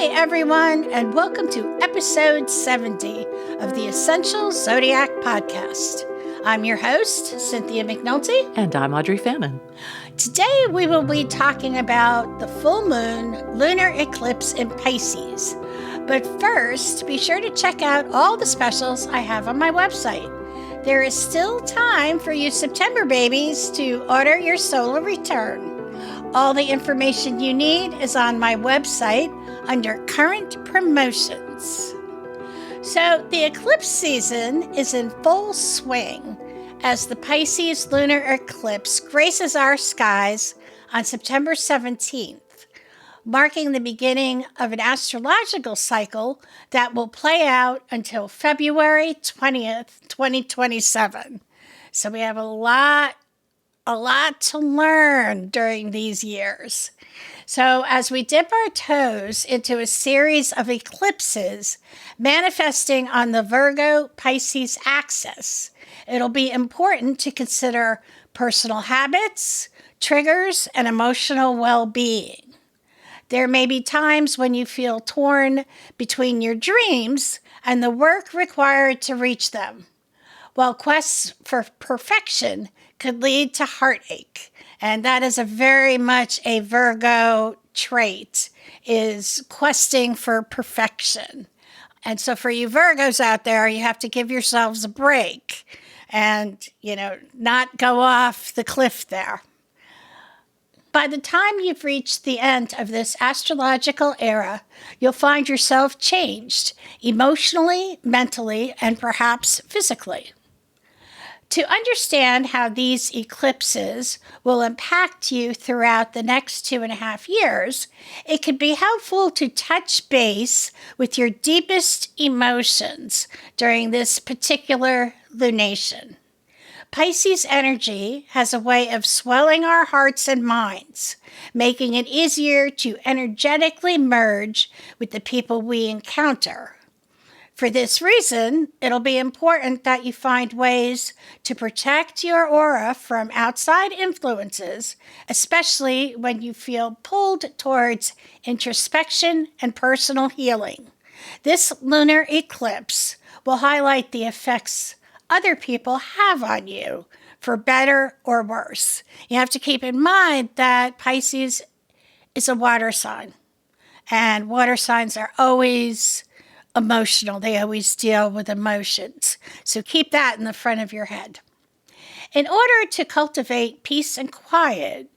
Hi, everyone, and welcome to episode 70 of the Essential Zodiac Podcast. I'm your host, Cynthia McNulty. And I'm Audrey Fannin. Today, we will be talking about the full moon lunar eclipse in Pisces. But first, be sure to check out all the specials I have on my website. There is still time for you September babies to order your solar return. All the information you need is on my website under current promotions. So the eclipse season is in full swing as the Pisces lunar eclipse graces our skies on September 17th, marking the beginning of an astrological cycle that will play out until February 20th, 2027. So we have a lot to learn during these years. So as we dip our toes into a series of eclipses manifesting on the Virgo-Pisces axis, it'll be important to consider personal habits, triggers, and emotional well-being. There may be times when you feel torn between your dreams and the work required to reach them, while quests for perfection could lead to heartache. And that is a very much a Virgo trait, is questing for perfection. And so for you Virgos out there, you have to give yourselves a break and, not go off the cliff there. By the time you've reached the end of this astrological era, you'll find yourself changed emotionally, mentally, and perhaps physically. To understand how these eclipses will impact you throughout the next 2.5 years, it can be helpful to touch base with your deepest emotions during this particular lunation. Pisces energy has a way of swelling our hearts and minds, making it easier to energetically merge with the people we encounter. For this reason, it'll be important that you find ways to protect your aura from outside influences, especially when you feel pulled towards introspection and personal healing. This lunar eclipse will highlight the effects other people have on you, for better or worse. You have to keep in mind that Pisces is a water sign, and water signs are always emotional. They always deal with emotions. So keep that in the front of your head. In order to cultivate peace and quiet,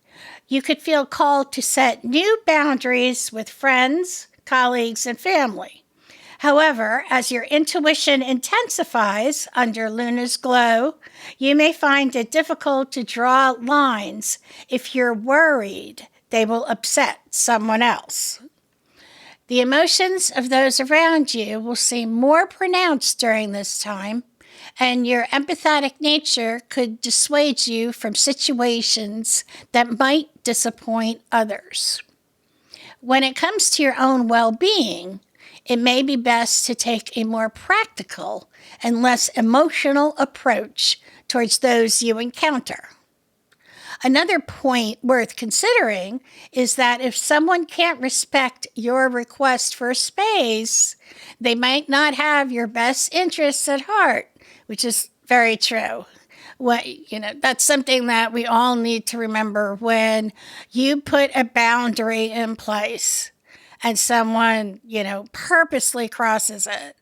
you could feel called to set new boundaries with friends, colleagues, and family. However, as your intuition intensifies under Luna's glow, you may find it difficult to draw lines if you're worried they will upset someone else. The emotions of those around you will seem more pronounced during this time, and your empathetic nature could dissuade you from situations that might disappoint others. When it comes to your own well-being, it may be best to take a more practical and less emotional approach towards those you encounter. Another point worth considering is that if someone can't respect your request for space, they might not have your best interests at heart, which is very true. That's something that we all need to remember when you put a boundary in place and someone, purposely crosses it.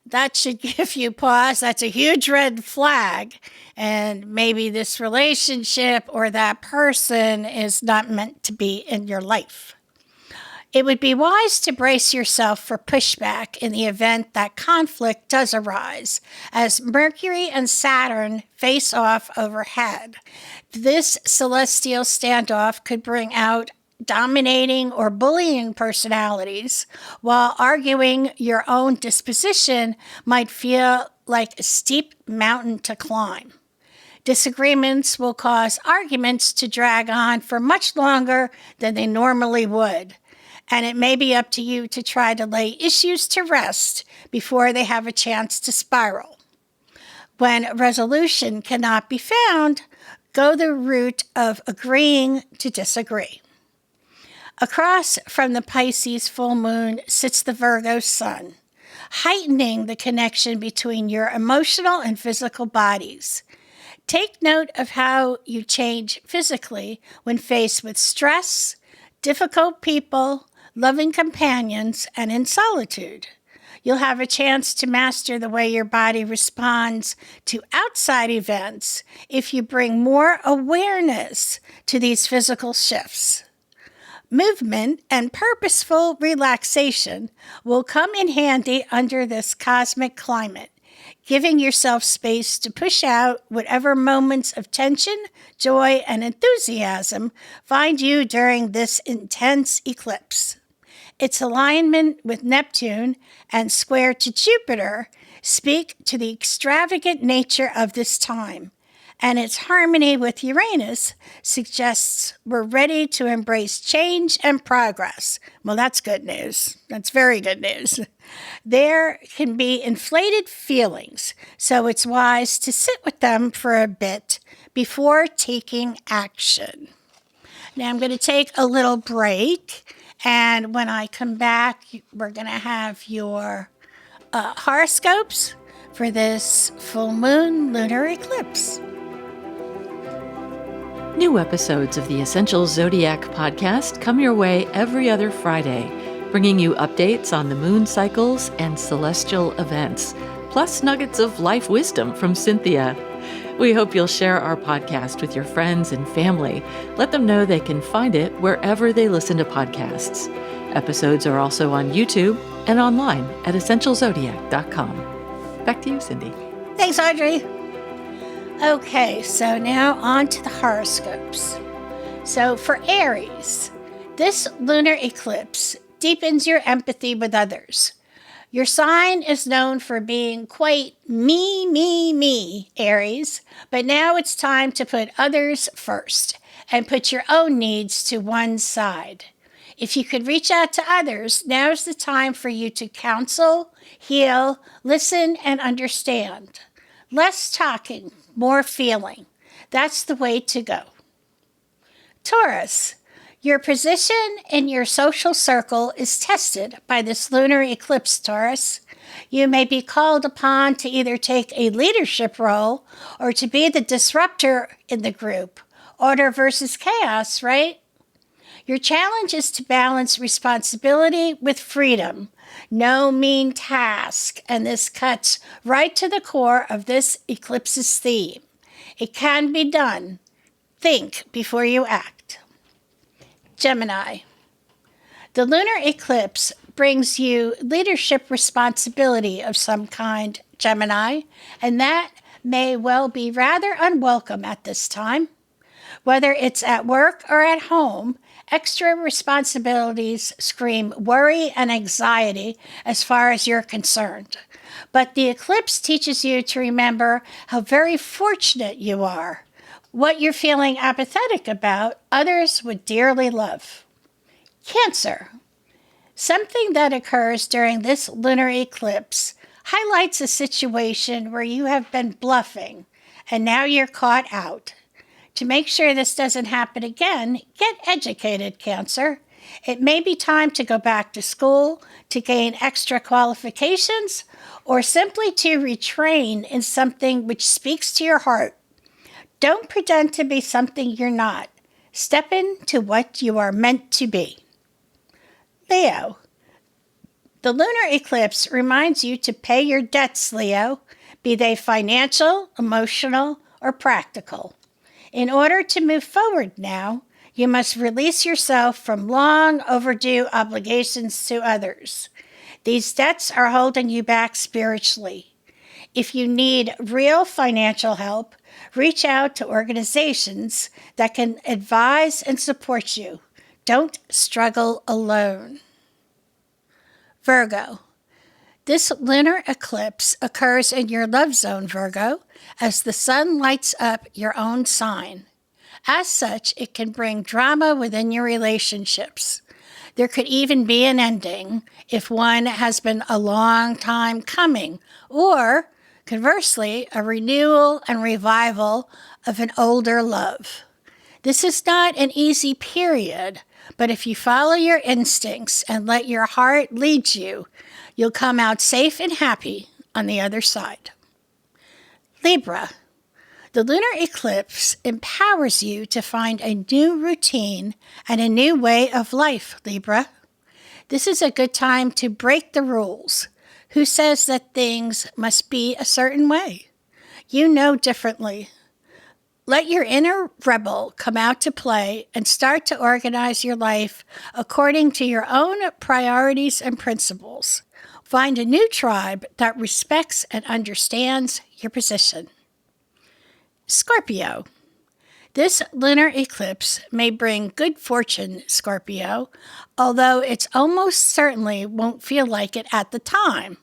That should give you pause. That's a huge red flag. And maybe this relationship or that person is not meant to be in your life. It would be wise to brace yourself for pushback in the event that conflict does arise, as Mercury and Saturn face off overhead. This celestial standoff could bring out dominating or bullying personalities, while arguing your own disposition might feel like a steep mountain to climb. Disagreements will cause arguments to drag on for much longer than they normally would, and it may be up to you to try to lay issues to rest before they have a chance to spiral. When resolution cannot be found, go the route of agreeing to disagree. Across from the Pisces full moon sits the Virgo sun, heightening the connection between your emotional and physical bodies. Take note of how you change physically when faced with stress, difficult people, loving companions, and in solitude. You'll have a chance to master the way your body responds to outside events if you bring more awareness to these physical shifts. Movement and purposeful relaxation will come in handy under this cosmic climate, giving yourself space to push out whatever moments of tension, joy, and enthusiasm find you during this intense eclipse. Its alignment with Neptune and square to Jupiter speak to the extravagant nature of this time, and its harmony with Uranus suggests we're ready to embrace change and progress. Well, that's good news. That's very good news. There can be inflated feelings, so it's wise to sit with them for a bit before taking action. Now I'm going to take a little break, and when I come back, we're going to have your horoscopes for this full moon lunar eclipse. New episodes of the Essential Zodiac podcast come your way every other Friday, bringing you updates on the moon cycles and celestial events, plus nuggets of life wisdom from Cynthia. We hope you'll share our podcast with your friends and family. Let them know they can find it wherever they listen to podcasts. Episodes are also on YouTube and online at essentialzodiac.com. Back to you, Cindy. Thanks, Audrey. Okay, so now on to the horoscopes. So for Aries, this lunar eclipse deepens your empathy with others. Your sign is known for being quite me, Aries, but now it's time to put others first and put your own needs to one side. If you could reach out to others, now's the time for you to counsel, heal, listen, and understand. Less talking, more feeling. That's the way to go. Taurus, your position in your social circle is tested by this lunar eclipse, Taurus. You may be called upon to either take a leadership role or to be the disruptor in the group. Order versus chaos, right? Your challenge is to balance responsibility with freedom. No mean task, and this cuts right to the core of this eclipse's theme. It can be done. Think before you act. Gemini. The lunar eclipse brings you leadership responsibility of some kind, Gemini, and that may well be rather unwelcome at this time. Whether it's at work or at home, extra responsibilities scream worry and anxiety as far as you're concerned. But the eclipse teaches you to remember how very fortunate you are. What you're feeling apathetic about, others would dearly love. Cancer. Something that occurs during this lunar eclipse highlights a situation where you have been bluffing and now you're caught out. To make sure this doesn't happen again, get educated, Cancer. It may be time to go back to school, to gain extra qualifications, or simply to retrain in something which speaks to your heart. Don't pretend to be something you're not. Step into what you are meant to be. Leo. The lunar eclipse reminds you to pay your debts, Leo, be they financial, emotional, or practical. In order to move forward now, you must release yourself from long overdue obligations to others. These debts are holding you back spiritually. If you need real financial help, reach out to organizations that can advise and support you. Don't struggle alone. Virgo. This lunar eclipse occurs in your love zone, Virgo, as the sun lights up your own sign. As such, it can bring drama within your relationships. There could even be an ending if one has been a long time coming, or, conversely, a renewal and revival of an older love. This is not an easy period, but if you follow your instincts and let your heart lead you, you'll come out safe and happy on the other side. Libra. The lunar eclipse empowers you to find a new routine and a new way of life, Libra. This is a good time to break the rules. Who says that things must be a certain way? You know differently. Let your inner rebel come out to play and start to organize your life according to your own priorities and principles. Find a new tribe that respects and understands your position. Scorpio. This lunar eclipse may bring good fortune, Scorpio, although it almost certainly won't feel like it at the time.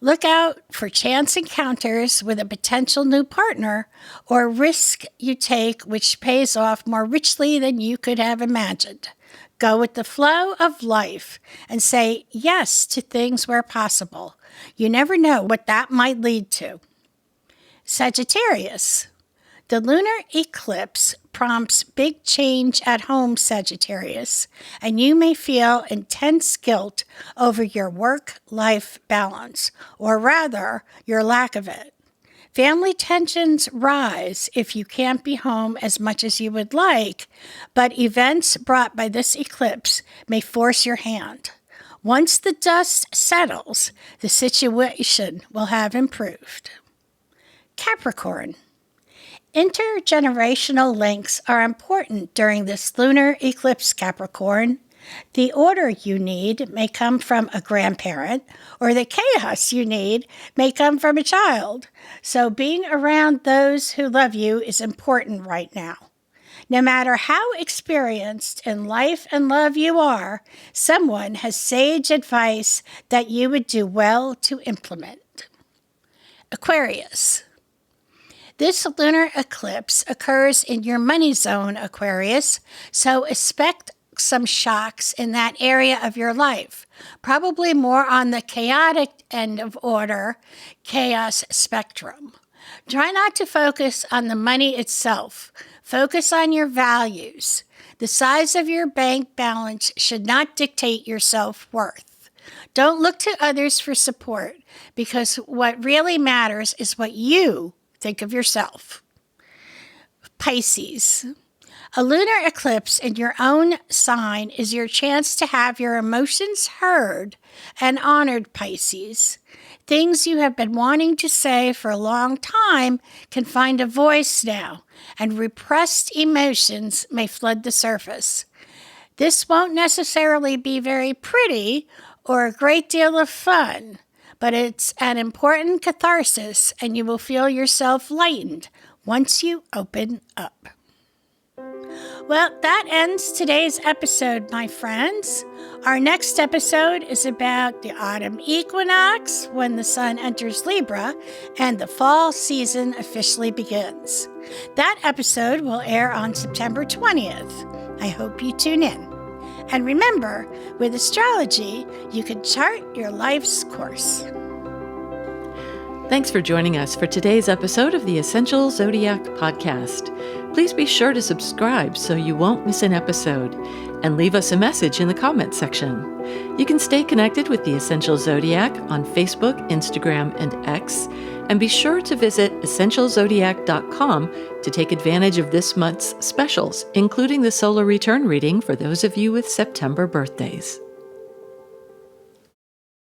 Look out for chance encounters with a potential new partner or risk you take which pays off more richly than you could have imagined. Go with the flow of life and say yes to things where possible. You never know what that might lead to. Sagittarius. The lunar eclipse prompts big change at home, Sagittarius, and you may feel intense guilt over your work-life balance, or rather, your lack of it. Family tensions rise if you can't be home as much as you would like, but events brought by this eclipse may force your hand. Once the dust settles, the situation will have improved. Capricorn. Intergenerational links are important during this lunar eclipse, Capricorn. The order you need may come from a grandparent, or the chaos you need may come from a child. So being around those who love you is important right now. No matter how experienced in life and love you are, someone has sage advice that you would do well to implement. Aquarius. This lunar eclipse occurs in your money zone, Aquarius, so expect some shocks in that area of your life, probably more on the chaotic end of order, chaos spectrum. Try not to focus on the money itself. Focus on your values. The size of your bank balance should not dictate your self-worth. Don't look to others for support, because what really matters is what you think of yourself. Pisces. A lunar eclipse in your own sign is your chance to have your emotions heard and honored, Pisces. Things you have been wanting to say for a long time can find a voice now, and repressed emotions may flood the surface. This won't necessarily be very pretty or a great deal of fun, but it's an important catharsis, and you will feel yourself lightened once you open up. Well, that ends today's episode, my friends. Our next episode is about the autumn equinox, when the sun enters Libra and the fall season officially begins. That episode will air on September 20th. I hope you tune in. And remember, with astrology, you can chart your life's course. Thanks for joining us for today's episode of the Essential Zodiac podcast. Please be sure to subscribe so you won't miss an episode, and leave us a message in the comments section. You can stay connected with the Essential Zodiac on Facebook, Instagram, and X, and be sure to visit essentialzodiac.com to take advantage of this month's specials, including the solar return reading for those of you with September birthdays.